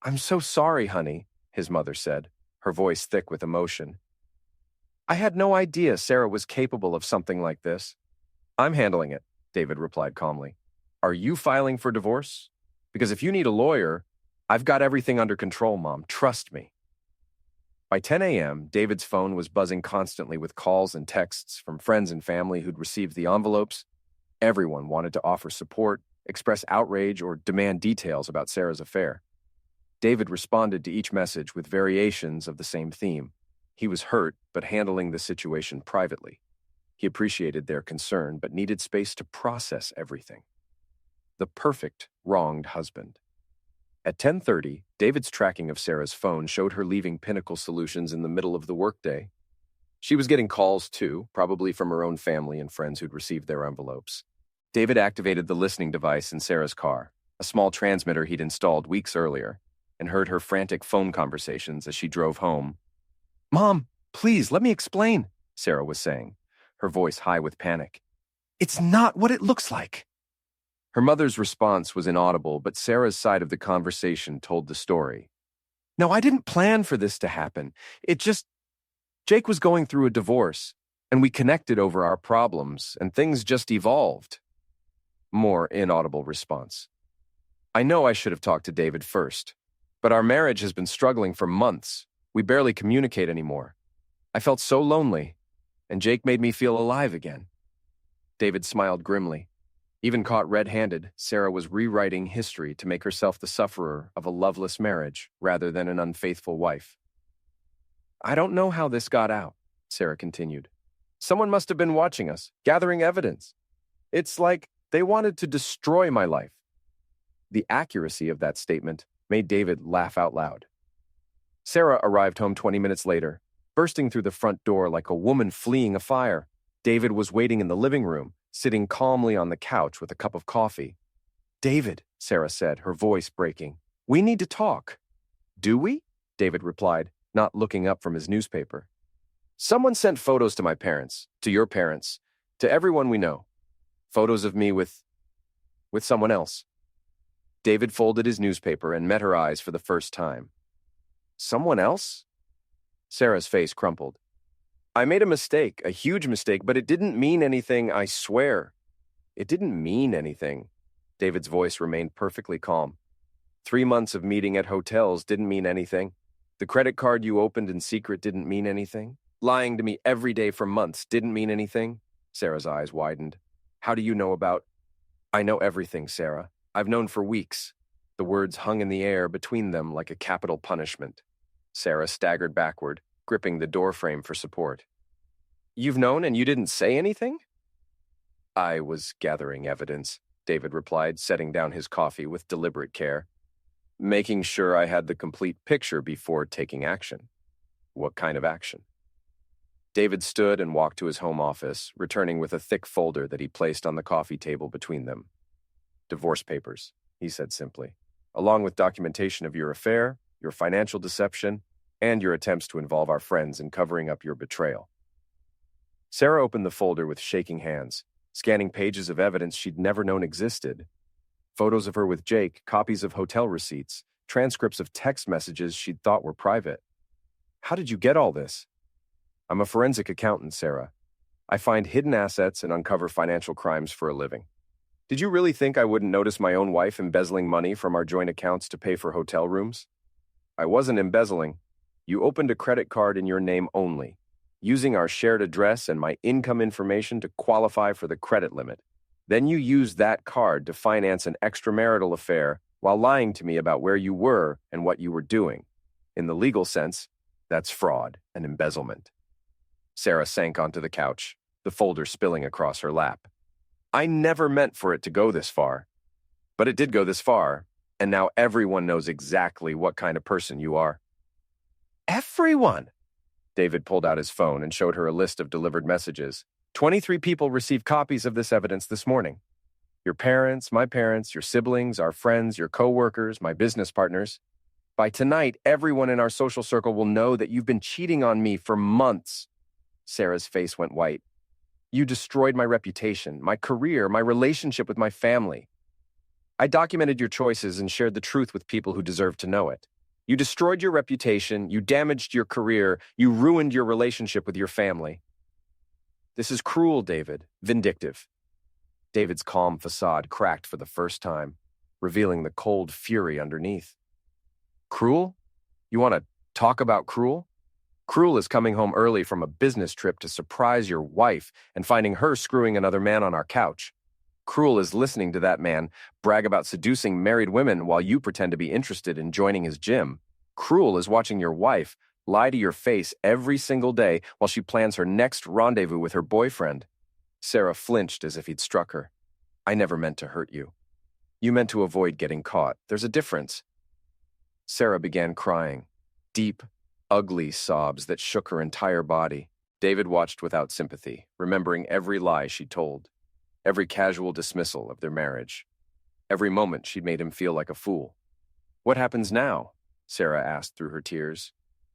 "I'm so sorry, honey," his mother said, her voice thick with emotion. "I had no idea Sarah was capable of something like this." "I'm handling it," David replied calmly. "Are you filing for divorce? Because if you need a lawyer, I've got everything under control, Mom. Trust me." By 10 a.m., David's phone was buzzing constantly with calls and texts from friends and family who'd received the envelopes. Everyone wanted to offer support, express outrage, or demand details about Sarah's affair. David responded to each message with variations of the same theme. He was hurt, but handling the situation privately. He appreciated their concern, but needed space to process everything. The perfect wronged husband. At 10:30, David's tracking of Sarah's phone showed her leaving Pinnacle Solutions in the middle of the workday. She was getting calls too, probably from her own family and friends who'd received their envelopes. David activated the listening device in Sarah's car, a small transmitter he'd installed weeks earlier, and heard her frantic phone conversations as she drove home. "Mom, please, let me explain," Sarah was saying, her voice high with panic. "It's not what it looks like." Her mother's response was inaudible, but Sarah's side of the conversation told the story. "No, I didn't plan for this to happen. Jake was going through a divorce, and we connected over our problems, and things just evolved." More inaudible response. "I know I should have talked to David first, but our marriage has been struggling for months. We barely communicate anymore. I felt so lonely, and Jake made me feel alive again." David smiled grimly. Even caught red-handed, Sarah was rewriting history to make herself the sufferer of a loveless marriage rather than an unfaithful wife. "I don't know how this got out," Sarah continued. "Someone must have been watching us, gathering evidence. It's like they wanted to destroy my life." The accuracy of that statement made David laugh out loud. Sarah arrived home 20 minutes later, bursting through the front door like a woman fleeing a fire. David was waiting in the living room, sitting calmly on the couch with a cup of coffee. "David," Sarah said, her voice breaking, "we need to talk." "Do we?" David replied, not looking up from his newspaper. "Someone sent photos to my parents, to your parents, to everyone we know. Photos of me with someone else." David folded his newspaper and met her eyes for the first time. "Someone else?" Sarah's face crumpled. "I made a mistake, a huge mistake, but it didn't mean anything, I swear." "It didn't mean anything." David's voice remained perfectly calm. 3 months of meeting at hotels didn't mean anything. The credit card you opened in secret didn't mean anything? Lying to me every day for months didn't mean anything? Sarah's eyes widened. How do you know about— I know everything, Sarah. I've known for weeks. The words hung in the air between them like a capital punishment. Sarah staggered backward, gripping the doorframe for support. You've known and you didn't say anything? I was gathering evidence, David replied, setting down his coffee with deliberate care, making sure I had the complete picture before taking action. What kind of action? David stood and walked to his home office, returning with a thick folder that he placed on the coffee table between them. Divorce papers, he said simply, along with documentation of your affair, your financial deception, and your attempts to involve our friends in covering up your betrayal. Sarah opened the folder with shaking hands, scanning pages of evidence she'd never known existed. Photos of her with Jake, copies of hotel receipts, transcripts of text messages she'd thought were private. How did you get all this? I'm a forensic accountant, Sarah. I find hidden assets and uncover financial crimes for a living. Did you really think I wouldn't notice my own wife embezzling money from our joint accounts to pay for hotel rooms? I wasn't embezzling. You opened a credit card in your name only, using our shared address and my income information to qualify for the credit limit. Then you used that card to finance an extramarital affair while lying to me about where you were and what you were doing. In the legal sense, that's fraud and embezzlement. Sarah sank onto the couch, the folder spilling across her lap. I never meant for it to go this far. But it did go this far, and now everyone knows exactly what kind of person you are. Everyone! David pulled out his phone and showed her a list of delivered messages. 23 people received copies of this evidence this morning. Your parents, your siblings, our friends, your co-workers, my business partners. By tonight, everyone in our social circle will know that you've been cheating on me for months. Sarah's face went white. You destroyed my reputation, my career, my relationship with my family. I documented your choices and shared the truth with people who deserve to know it. You destroyed your reputation, you damaged your career, you ruined your relationship with your family. This is cruel, David, vindictive. David's calm facade cracked for the first time, revealing the cold fury underneath. Cruel? You want to talk about cruel? Cruel is coming home early from a business trip to surprise your wife and finding her screwing another man on our couch. Cruel is listening to that man brag about seducing married women while you pretend to be interested in joining his gym. Cruel is watching your wife lie to your face every single day while she plans her next rendezvous with her boyfriend. Sarah flinched as if he'd struck her. I never meant to hurt you. You meant to avoid getting caught. There's a difference. Sarah began crying, deep, ugly sobs that shook her entire body. David watched without sympathy, remembering every lie she told, every casual dismissal of their marriage. Every moment she'd made him feel like a fool. What happens now? Sarah asked through her tears.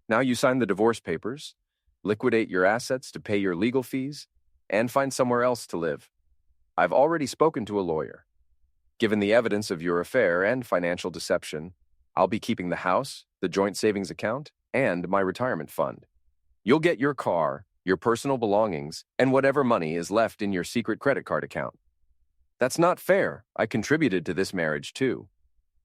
Now you sign the divorce papers, liquidate your assets to pay your legal fees, and find somewhere else to live. I've already spoken to a lawyer. Given the evidence of your affair and financial deception, I'll be keeping the house, the joint savings account, and my retirement fund. You'll get your car, your personal belongings, and whatever money is left in your secret credit card account. That's not fair. I contributed to this marriage too.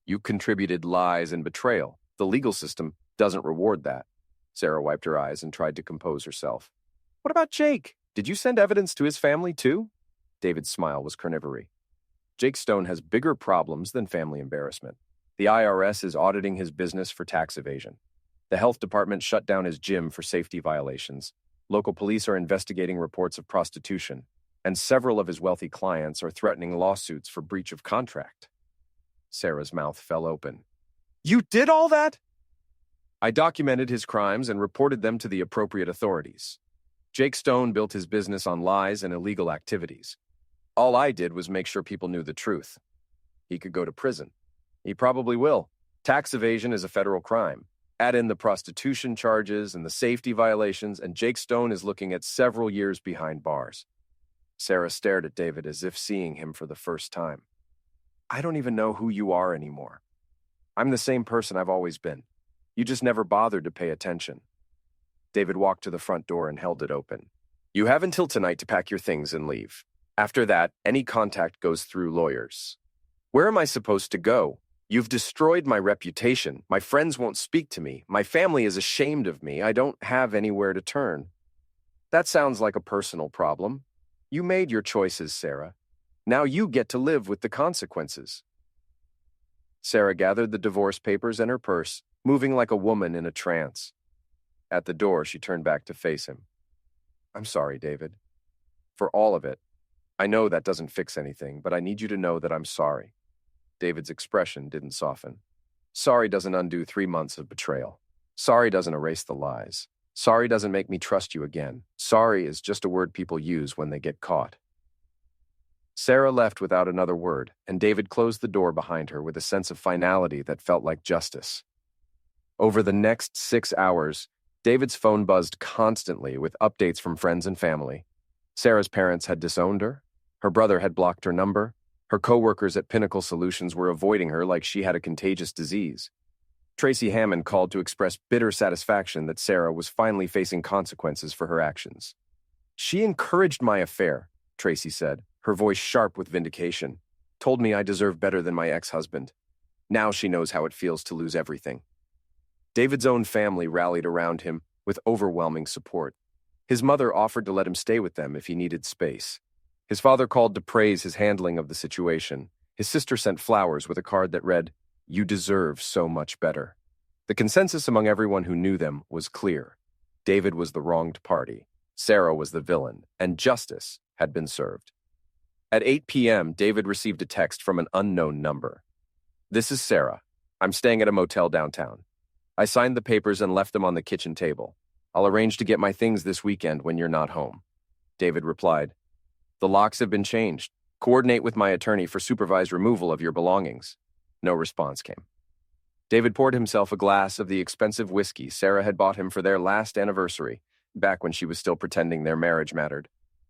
You contributed lies and betrayal. The legal system doesn't reward that. Sarah wiped her eyes and tried to compose herself. What about Jake? Did you send evidence to his family too? David's smile was carnivory. Jake Stone has bigger problems than family embarrassment. The IRS is auditing his business for tax evasion. The health department shut down his gym for safety violations. Local police are investigating reports of prostitution, and several of his wealthy clients are threatening lawsuits for breach of contract. Sarah's mouth fell open. You did all that? I documented his crimes and reported them to the appropriate authorities. Jake Stone built his business on lies and illegal activities. All I did was make sure people knew the truth. He could go to prison. He probably will. Tax evasion is a federal crime. Add in the prostitution charges and the safety violations, and Jake Stone is looking at several years behind bars. Sarah stared at David as if seeing him for the first time. I don't even know who you are anymore. I'm the same person I've always been. You just never bothered to pay attention. David walked to the front door and held it open. You have until tonight to pack your things and leave. After that, any contact goes through lawyers. Where am I supposed to go? You've destroyed my reputation. My friends won't speak to me. My family is ashamed of me. I don't have anywhere to turn. That sounds like a personal problem. You made your choices, Sarah. Now you get to live with the consequences. Sarah gathered the divorce papers and her purse, moving like a woman in a trance. At the door, she turned back to face him. I'm sorry, David. For all of it. I know that doesn't fix anything, but I need you to know that I'm sorry. David's expression didn't soften. Sorry doesn't undo 3 months of betrayal. Sorry doesn't erase the lies. Sorry doesn't make me trust you again. Sorry is just a word people use when they get caught. Sarah left without another word, and David closed the door behind her with a sense of finality that felt like justice. Over the next 6 hours, David's phone buzzed constantly with updates from friends and family. Sarah's parents had disowned her. Her brother had blocked her number. Her coworkers at Pinnacle Solutions were avoiding her like she had a contagious disease. Tracy Hammond called to express bitter satisfaction that Sarah was finally facing consequences for her actions. She encouraged my affair, Tracy said, her voice sharp with vindication. Told me I deserve better than my ex-husband. Now she knows how it feels to lose everything. David's own family rallied around him with overwhelming support. His mother offered to let him stay with them if he needed space. His father called to praise his handling of the situation. His sister sent flowers with a card that read, "You deserve so much better." The consensus among everyone who knew them was clear. David was the wronged party. Sarah was the villain, and justice had been served. At 8 p.m., David received a text from an unknown number. "This is Sarah. I'm staying at a motel downtown. I signed the papers and left them on the kitchen table. I'll arrange to get my things this weekend when you're not home." David replied, "The locks have been changed. Coordinate with my attorney for supervised removal of your belongings." No response came. David poured himself a glass of the expensive whiskey Sarah had bought him for their last anniversary, back when she was still pretending their marriage mattered,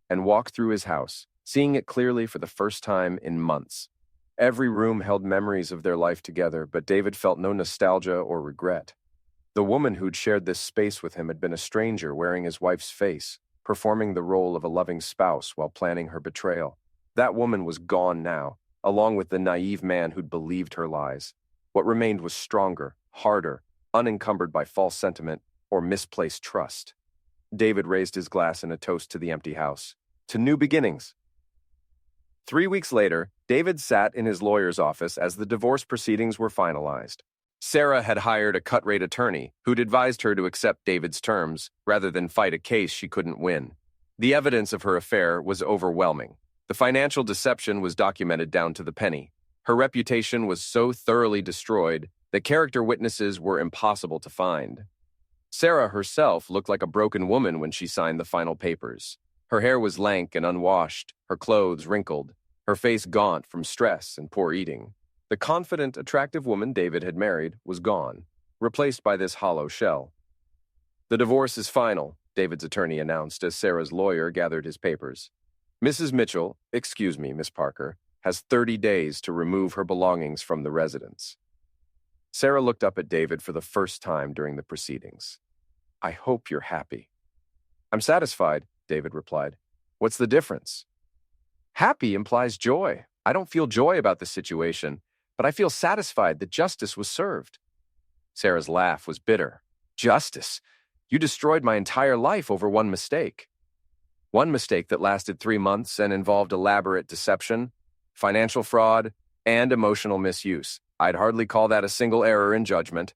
and walked through his house, seeing it clearly for the first time in months. Every room held memories of their life together, but David felt no nostalgia or regret. The woman who'd shared this space with him had been a stranger wearing his wife's face, performing the role of a loving spouse while planning her betrayal. That woman was gone now, along with the naive man who'd believed her lies. What remained was stronger, harder, unencumbered by false sentiment or misplaced trust. David raised his glass in a toast to the empty house. To new beginnings. 3 weeks later, David sat in his lawyer's office as the divorce proceedings were finalized. Sarah had hired a cut-rate attorney who'd advised her to accept David's terms rather than fight a case she couldn't win. The evidence of her affair was overwhelming. The financial deception was documented down to the penny. Her reputation was so thoroughly destroyed that character witnesses were impossible to find. Sarah herself looked like a broken woman when she signed the final papers. Her hair was lank and unwashed, her clothes wrinkled, her face gaunt from stress and poor eating. The confident, attractive woman David had married was gone, replaced by this hollow shell. "The divorce is final," David's attorney announced as Sarah's lawyer gathered his papers. "Mrs. Mitchell, excuse me, Miss Parker, has 30 days to remove her belongings from the residence." Sarah looked up at David for the first time during the proceedings. "I hope you're happy." "I'm satisfied," David replied. "What's the difference?" "Happy implies joy. I don't feel joy about the situation, but I feel satisfied that justice was served." Sarah's laugh was bitter. "Justice? You destroyed my entire life over one mistake." "One mistake that lasted 3 months and involved elaborate deception, financial fraud, and emotional misuse. I'd hardly call that a single error in judgment."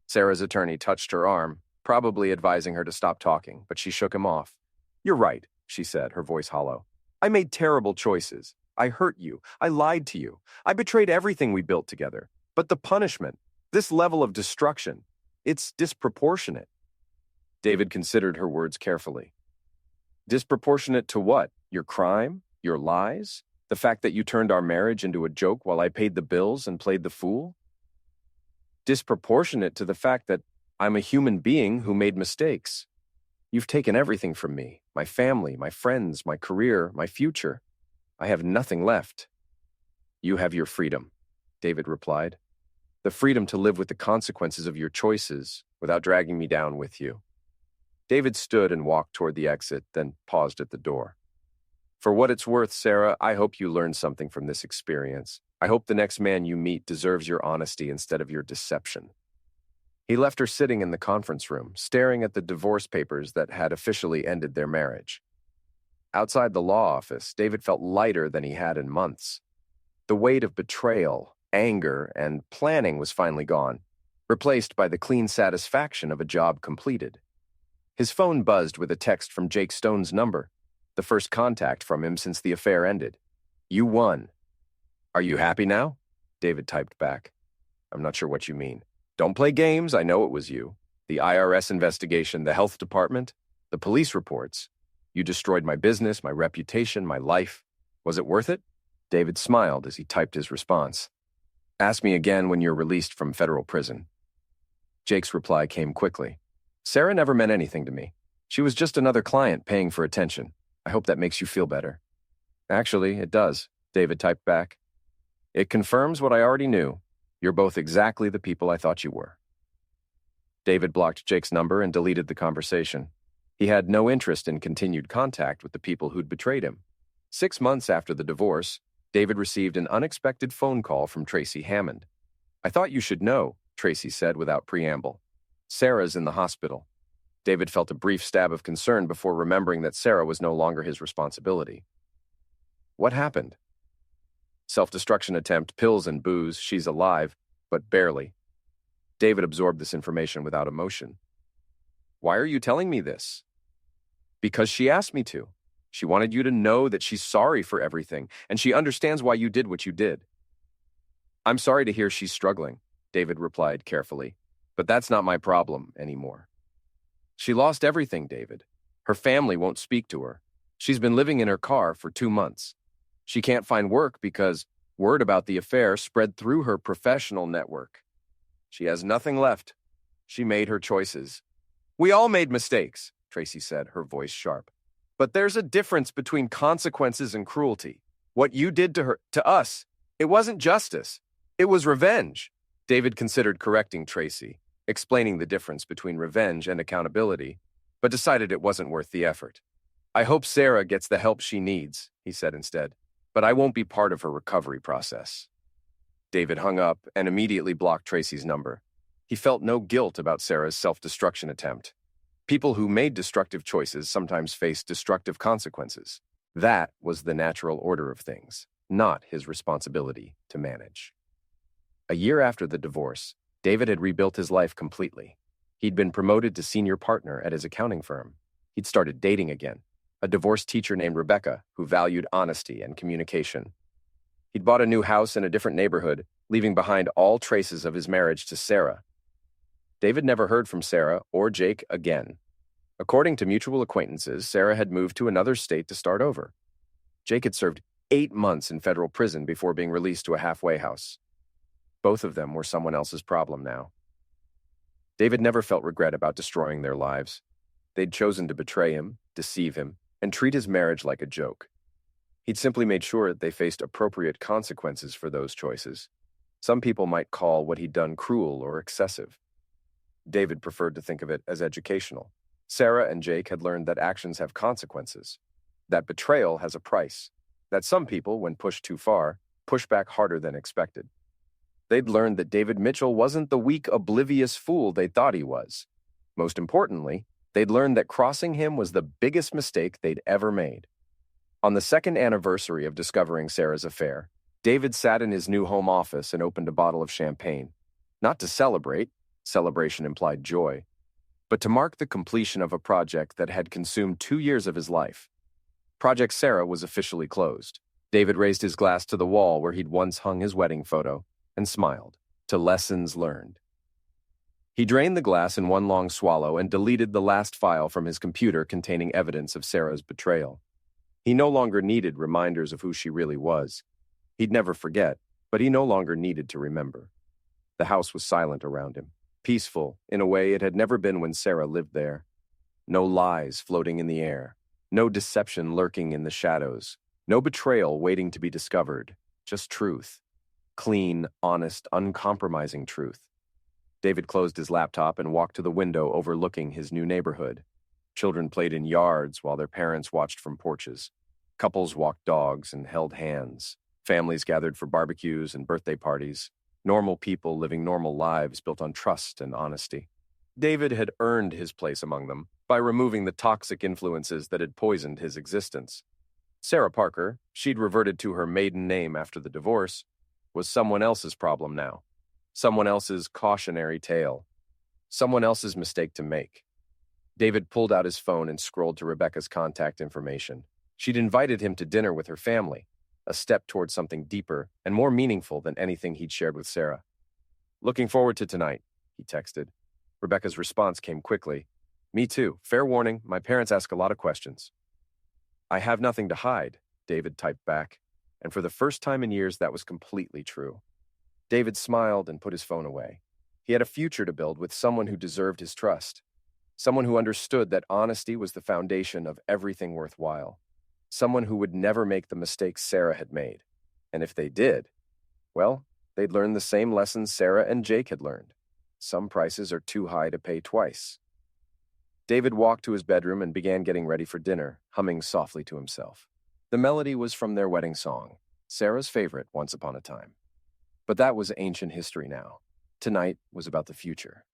Sarah's attorney touched her arm, probably advising her to stop talking, but she shook him off. "You're right," she said, her voice hollow. "I made terrible choices. I hurt you. I lied to you. I betrayed everything we built together. But the punishment, this level of destruction, it's disproportionate." David considered her words carefully. "Disproportionate to what? Your crime? Your lies? The fact that you turned our marriage into a joke while I paid the bills and played the fool? Disproportionate to the fact that I'm a human being who made mistakes. You've taken everything from me, my family, my friends, my career, my future. I have nothing left." "You have your freedom," David replied. "The freedom to live with the consequences of your choices without dragging me down with you." David stood and walked toward the exit, then paused at the door. "For what it's worth, Sarah, I hope you learned something from this experience. I hope the next man you meet deserves your honesty instead of your deception." He left her sitting in the conference room, staring at the divorce papers that had officially ended their marriage. Outside the law office, David felt lighter than he had in months. The weight of betrayal, anger, and planning was finally gone, replaced by the clean satisfaction of a job completed. His phone buzzed with a text from Jake Stone's number, the first contact from him since the affair ended. "You won." "Are you happy now?" David typed back. "I'm not sure what you mean." "Don't play games, I know it was you. The IRS investigation, the health department, the police reports. You destroyed my business, my reputation, my life. Was it worth it?" David smiled as he typed his response. "Ask me again when you're released from federal prison." Jake's reply came quickly. "Sarah never meant anything to me. She was just another client paying for attention. I hope that makes you feel better." "Actually, it does," David typed back. "It confirms what I already knew. You're both exactly the people I thought you were." David blocked Jake's number and deleted the conversation. He had no interest in continued contact with the people who'd betrayed him. 6 months after the divorce, David received an unexpected phone call from Tracy Hammond. "I thought you should know," Tracy said without preamble. "Sarah's in the hospital." David felt a brief stab of concern before remembering that Sarah was no longer his responsibility. "What happened?" "Self-destruction attempt, pills and booze. She's alive, but barely." David absorbed this information without emotion. "Why are you telling me this?" "Because she asked me to. She wanted you to know that she's sorry for everything, and she understands why you did what you did." "I'm sorry to hear she's struggling," David replied carefully, "but that's not my problem anymore." "She lost everything, David. Her family won't speak to her. She's been living in her car for 2 months. She can't find work because word about the affair spread through her professional network. She has nothing left. She made her choices." "We all made mistakes," Tracy said, her voice sharp. "But there's a difference between consequences and cruelty. What you did to us, it wasn't justice. It was revenge." David considered correcting Tracy, explaining the difference between revenge and accountability, but decided it wasn't worth the effort. "I hope Sarah gets the help she needs," he said instead, "but I won't be part of her recovery process." David hung up and immediately blocked Tracy's number. He felt no guilt about Sarah's self-destruction attempt. People who made destructive choices sometimes face destructive consequences. That was the natural order of things, not his responsibility to manage. A year after the divorce, David had rebuilt his life completely. He'd been promoted to senior partner at his accounting firm. He'd started dating again, a divorced teacher named Rebecca who valued honesty and communication. He'd bought a new house in a different neighborhood, leaving behind all traces of his marriage to Sarah. David never heard from Sarah or Jake again. According to mutual acquaintances, Sarah had moved to another state to start over. Jake had served 8 months in federal prison before being released to a halfway house. Both of them were someone else's problem now. David never felt regret about destroying their lives. They'd chosen to betray him, deceive him, and treat his marriage like a joke. He'd simply made sure they faced appropriate consequences for those choices. Some people might call what he'd done cruel or excessive. David preferred to think of it as educational. Sarah and Jake had learned that actions have consequences, that betrayal has a price, that some people, when pushed too far, push back harder than expected. They'd learned that David Mitchell wasn't the weak, oblivious fool they thought he was. Most importantly, they'd learned that crossing him was the biggest mistake they'd ever made. On the 2nd anniversary of discovering Sarah's affair, David sat in his new home office and opened a bottle of champagne. Not to celebrate, celebration implied joy, but to mark the completion of a project that had consumed 2 years of his life. Project Sarah was officially closed. David raised his glass to the wall where he'd once hung his wedding photo and smiled, to lessons learned. He drained the glass in one long swallow and deleted the last file from his computer containing evidence of Sarah's betrayal. He no longer needed reminders of who she really was. He'd never forget, but he no longer needed to remember. The house was silent around him, peaceful in a way it had never been when Sarah lived there. No lies floating in the air, no deception lurking in the shadows, no betrayal waiting to be discovered, just truth. Clean, honest, uncompromising truth. David closed his laptop and walked to the window overlooking his new neighborhood. Children played in yards while their parents watched from porches. Couples walked dogs and held hands. Families gathered for barbecues and birthday parties, normal people living normal lives built on trust and honesty. David had earned his place among them by removing the toxic influences that had poisoned his existence. Sarah Parker, she'd reverted to her maiden name after the divorce, was someone else's problem now. Someone else's cautionary tale. Someone else's mistake to make. David pulled out his phone and scrolled to Rebecca's contact information. She'd invited him to dinner with her family, a step towards something deeper and more meaningful than anything he'd shared with Sarah. "Looking forward to tonight," he texted. Rebecca's response came quickly. "Me too. Fair warning, my parents ask a lot of questions." "I have nothing to hide," David typed back, and for the first time in years that was completely true. David smiled and put his phone away. He had a future to build with someone who deserved his trust, someone who understood that honesty was the foundation of everything worthwhile, someone who would never make the mistakes Sarah had made. And if they did, well, they'd learn the same lessons Sarah and Jake had learned. Some prices are too high to pay twice. David walked to his bedroom and began getting ready for dinner, humming softly to himself. The melody was from their wedding song, Sarah's favorite once upon a time. But that was ancient history now. Tonight was about the future.